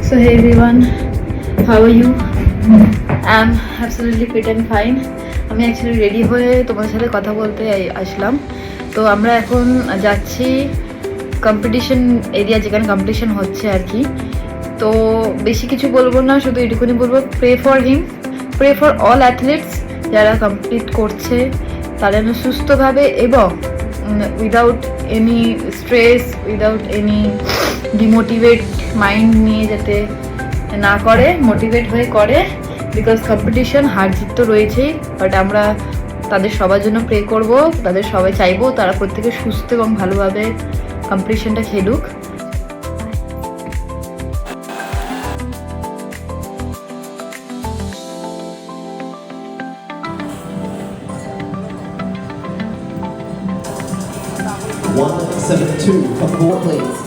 So hey everyone, how are you? I'm absolutely fit and fine. আমি actually ready হয়ে তোমার সাথে কথা বলতে আসলাম। তো আমরা এখন যাচ্ছি কম্পিটিশন এরিয়া, যেখানে কম্পিটিশন হচ্ছে আর কি। তো বেশি কিছু বলবো না, শুধু এটুকুনি বলবো, pray for him, pray for all athletes যারা কমপ্লিট করছে, তারা যেন সুস্থভাবে এবং without any stress, without any demotivate mind নিয়ে যাতে না করে, মোটিভেট হয়ে করে। বিকজ কম্পিটিশন হার জিত তো রয়েছেই, বাট আমরা তাদের সবার জন্য প্রে করব, তাদের সবাই চাইবো তারা প্রত্যেকে সুস্থ এবং ভালোভাবে কম্পিটিশনটা খেলুক। $172 for 4, please.